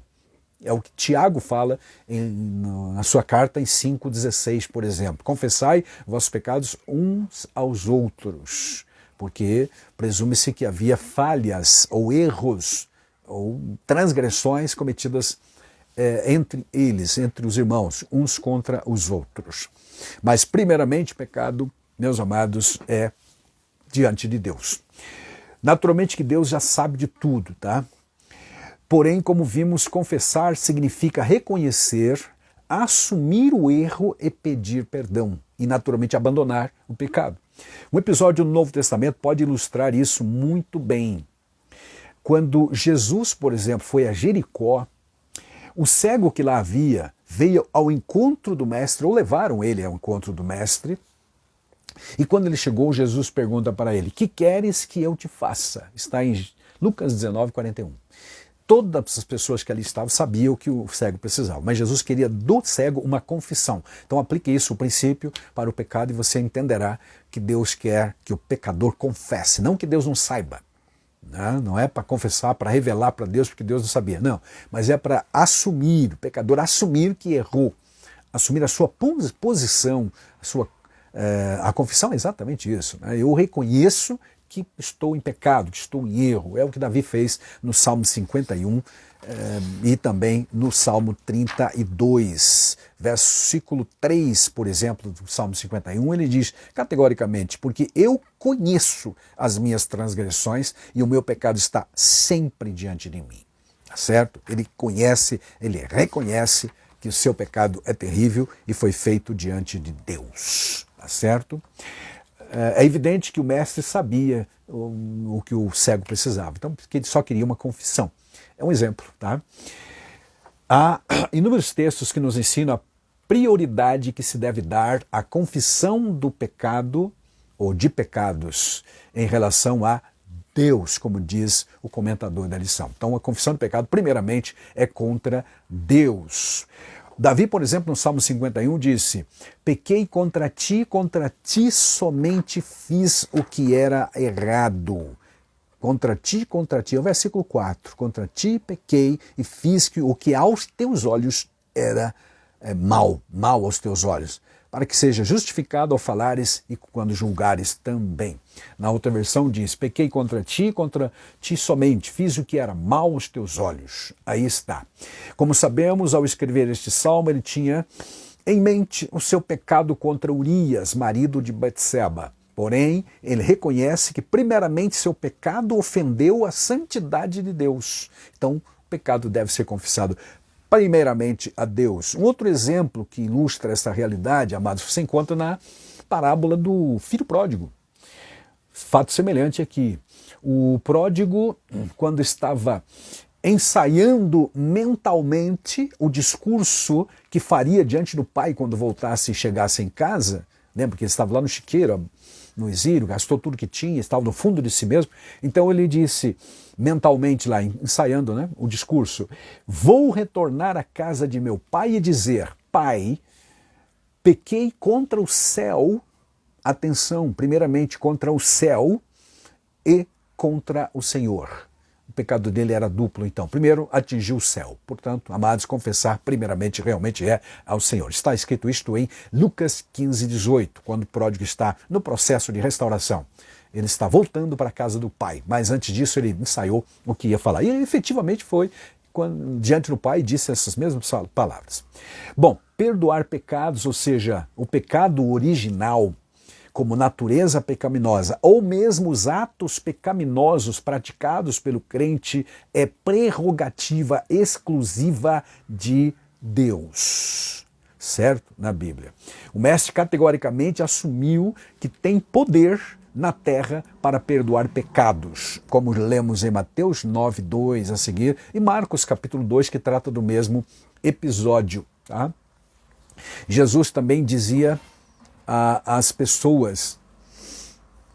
É o que Tiago fala na sua carta em 5,16, por exemplo. Confessai vossos pecados uns aos outros, porque presume-se que havia falhas ou erros ou transgressões cometidas entre eles, entre os irmãos, uns contra os outros. Mas primeiramente o pecado, meus amados, é diante de Deus. Naturalmente que Deus já sabe de tudo, tá? Porém, como vimos, confessar significa reconhecer, assumir o erro e pedir perdão, e naturalmente abandonar o pecado. Um episódio do Novo Testamento pode ilustrar isso muito bem. Quando Jesus, por exemplo, foi a Jericó, o cego que lá havia veio ao encontro do mestre, ou levaram ele ao encontro do mestre, e quando ele chegou, Jesus pergunta para ele: que queres que eu te faça? Está em Lucas 19, 41. Todas as pessoas que ali estavam sabiam o que o cego precisava, mas Jesus queria do cego uma confissão. Então aplique isso, o princípio, para o pecado, e você entenderá que Deus quer que o pecador confesse, não que Deus não saiba. Não é para confessar, para revelar para Deus, porque Deus não sabia, não. Mas é para assumir, o pecador assumir que errou, assumir a sua posição, a confissão é exatamente isso, né? Eu reconheço que estou em pecado, que estou em erro. É o que Davi fez no Salmo 51 e também no Salmo 32. Versículo 3, por exemplo, do Salmo 51, ele diz categoricamente: porque eu conheço as minhas transgressões e o meu pecado está sempre diante de mim. Tá certo? Ele conhece, ele reconhece que o seu pecado é terrível e foi feito diante de Deus. Tá certo? É evidente que o mestre sabia o que o cego precisava, então porque ele só queria uma confissão. É um exemplo, tá? Há inúmeros textos que nos ensinam a prioridade que se deve dar à confissão do pecado ou de pecados em relação a Deus, como diz o comentador da lição. Então, a confissão do pecado, primeiramente, é contra Deus. Davi, por exemplo, no Salmo 51 disse: pequei contra ti somente fiz o que era errado. Contra ti, é o versículo 4. Contra ti pequei e fiz o que aos teus olhos era mal aos teus olhos, para que seja justificado ao falares e quando julgares também. Na outra versão diz: pequei contra ti somente, fiz o que era mal aos teus olhos. Aí está. Como sabemos, ao escrever este salmo, ele tinha em mente o seu pecado contra Urias, marido de Betseba. Porém, ele reconhece que primeiramente seu pecado ofendeu a santidade de Deus. Então, o pecado deve ser confessado primeiramente a Deus. Um outro exemplo que ilustra essa realidade, amados, você encontra na parábola do filho pródigo. Fato semelhante aqui. O pródigo, quando estava ensaiando mentalmente o discurso que faria diante do pai quando voltasse e chegasse em casa, lembra que ele estava lá no chiqueiro, no exílio, gastou tudo que tinha, estava no fundo de si mesmo. Então ele disse mentalmente lá, ensaiando, né, o discurso: vou retornar à casa de meu pai e dizer: pai, pequei contra o céu, atenção, primeiramente contra o céu e contra o Senhor. O pecado dele era duplo, então. Primeiro, atingiu o céu. Portanto, amados, confessar primeiramente realmente é ao Senhor. Está escrito isto em Lucas 15, 18, quando o pródigo está no processo de restauração. Ele está voltando para a casa do pai, mas antes disso ele ensaiou o que ia falar. E ele efetivamente foi diante do pai e disse essas mesmas palavras. Bom, perdoar pecados, ou seja, o pecado original, como natureza pecaminosa, ou mesmo os atos pecaminosos praticados pelo crente, é prerrogativa exclusiva de Deus. Certo? Na Bíblia. O mestre categoricamente assumiu que tem poder na terra para perdoar pecados, como lemos em Mateus 9, 2 a seguir, e Marcos capítulo 2, que trata do mesmo episódio. Tá? Jesus também dizia às pessoas: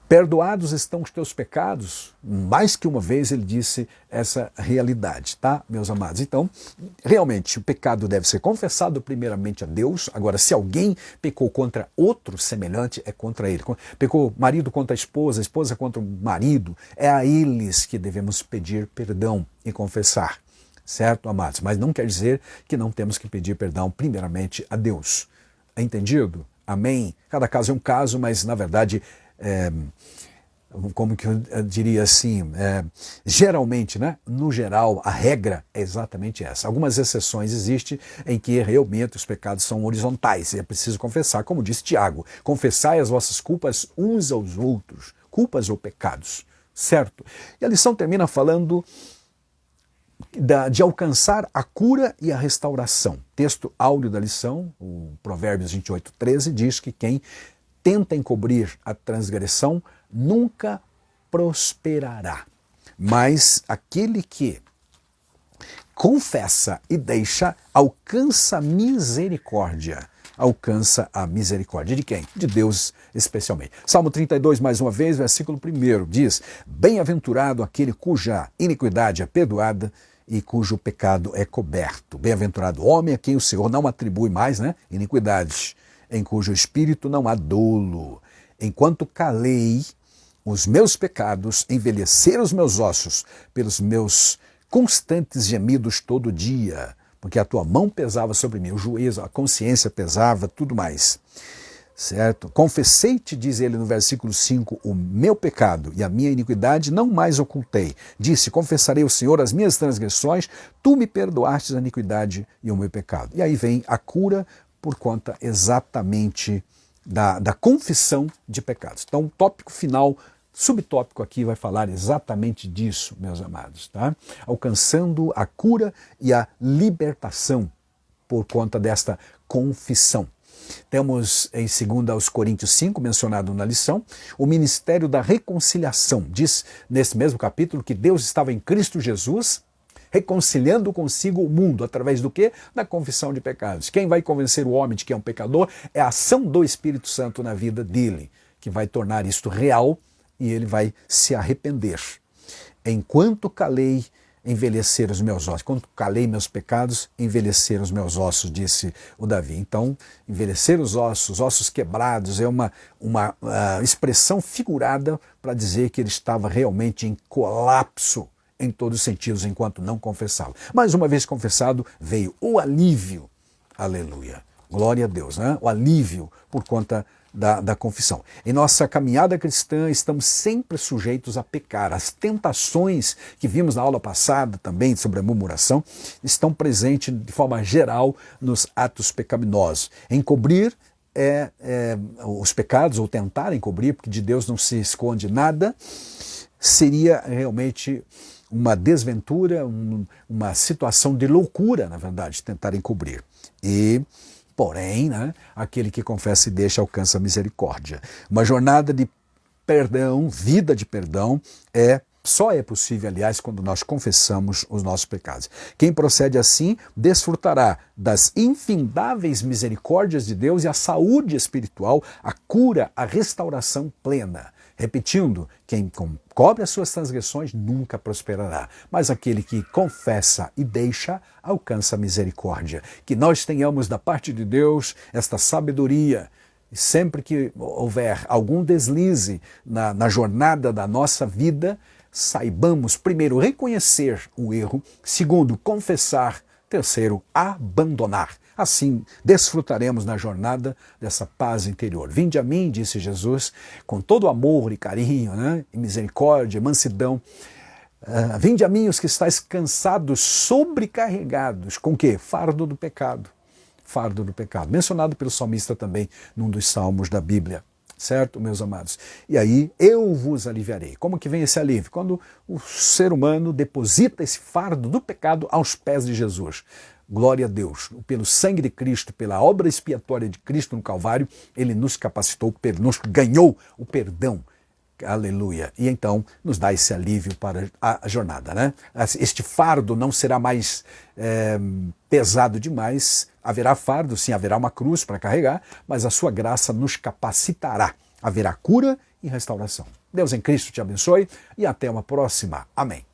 perdoados estão os teus pecados. Mais que uma vez ele disse essa realidade, tá, meus amados? Então, realmente, o pecado deve ser confessado primeiramente a Deus. Agora, se alguém pecou contra outro semelhante, é contra ele. Pecou marido contra a esposa contra o marido, é a eles que devemos pedir perdão e confessar. Certo, amados? Mas não quer dizer que não temos que pedir perdão primeiramente a Deus. É entendido? Amém? Cada caso é um caso, mas na verdade, como que eu diria assim, geralmente, né? No geral, a regra é exatamente essa. Algumas exceções existem em que realmente os pecados são horizontais e é preciso confessar, como disse Tiago: confessai as vossas culpas uns aos outros, culpas ou pecados, certo? E a lição termina falando de alcançar a cura e a restauração. Texto áudio da lição, o Provérbios 28, 13, diz que quem tenta encobrir a transgressão nunca prosperará. Mas aquele que confessa e deixa, alcança misericórdia. Alcança a misericórdia. De quem? De Deus especialmente. Salmo 32, mais uma vez, versículo 1, diz: bem-aventurado aquele cuja iniquidade é perdoada e cujo pecado é coberto. Bem-aventurado o homem a quem o Senhor não atribui mais, né, iniquidades, em cujo espírito não há dolo. Enquanto calei os meus pecados, envelheceram os meus ossos pelos meus constantes gemidos todo dia. porque a tua mão pesava sobre mim, o juízo, a consciência pesava, tudo mais. Certo? Confessei-te, diz ele no versículo 5, o meu pecado e a minha iniquidade não mais ocultei. Disse, confessarei ao Senhor as minhas transgressões, tu me perdoastes a iniquidade e o meu pecado. E aí vem a cura por conta exatamente da confissão de pecados. Então, o tópico final, subtópico aqui, vai falar exatamente disso, meus amados, tá? Alcançando a cura e a libertação por conta desta confissão. Temos em 2 Coríntios 5, mencionado na lição, o ministério da reconciliação. Diz nesse mesmo capítulo que Deus estava em Cristo Jesus, reconciliando consigo o mundo, através do quê? Da confissão de pecados. Quem vai convencer o homem de que é um pecador é a ação do Espírito Santo na vida dele, que vai tornar isto real e ele vai se arrepender. Enquanto calei, envelhecer os meus ossos. Quando calei meus pecados, envelhecer os meus ossos, disse o Davi. Então, envelhecer os ossos quebrados, é uma expressão figurada para dizer que ele estava realmente em colapso em todos os sentidos, enquanto não confessava. Mas uma vez confessado, veio o alívio. Aleluia. Glória a Deus, né? O alívio por conta da confissão. Em nossa caminhada cristã, estamos sempre sujeitos a pecar. As tentações que vimos na aula passada também sobre a murmuração estão presentes de forma geral nos atos pecaminosos. Encobrir os pecados, ou tentar encobrir, porque de Deus não se esconde nada, seria realmente uma desventura, uma situação de loucura, na verdade, tentar encobrir. Porém, né, aquele que confessa e deixa alcança a misericórdia. Uma jornada de perdão, vida de perdão, só é possível, aliás, quando nós confessamos os nossos pecados. Quem procede assim, desfrutará das infindáveis misericórdias de Deus e a saúde espiritual, a cura, a restauração plena. Repetindo, quem cobre as suas transgressões nunca prosperará, mas aquele que confessa e deixa alcança a misericórdia. Que nós tenhamos da parte de Deus esta sabedoria, e sempre que houver algum deslize na jornada da nossa vida, saibamos, primeiro, reconhecer o erro, segundo, confessar, terceiro, abandonar. Assim, desfrutaremos na jornada dessa paz interior. Vinde a mim, disse Jesus, com todo amor e carinho, né? E misericórdia, mansidão. Vinde a mim os que estáis cansados, sobrecarregados. Com quê? Fardo do pecado. Fardo do pecado. Mencionado pelo salmista também num dos salmos da Bíblia. Certo, meus amados? E aí, eu vos aliviarei. Como que vem esse alívio? Quando o ser humano deposita esse fardo do pecado aos pés de Jesus. Glória a Deus, pelo sangue de Cristo, pela obra expiatória de Cristo no Calvário, ele nos capacitou, nos ganhou o perdão. Aleluia. E então nos dá esse alívio para a jornada, né? Este fardo não será mais pesado demais. Haverá fardo, sim, haverá uma cruz para carregar, mas a sua graça nos capacitará. Haverá cura e restauração. Deus em Cristo te abençoe e até uma próxima. Amém.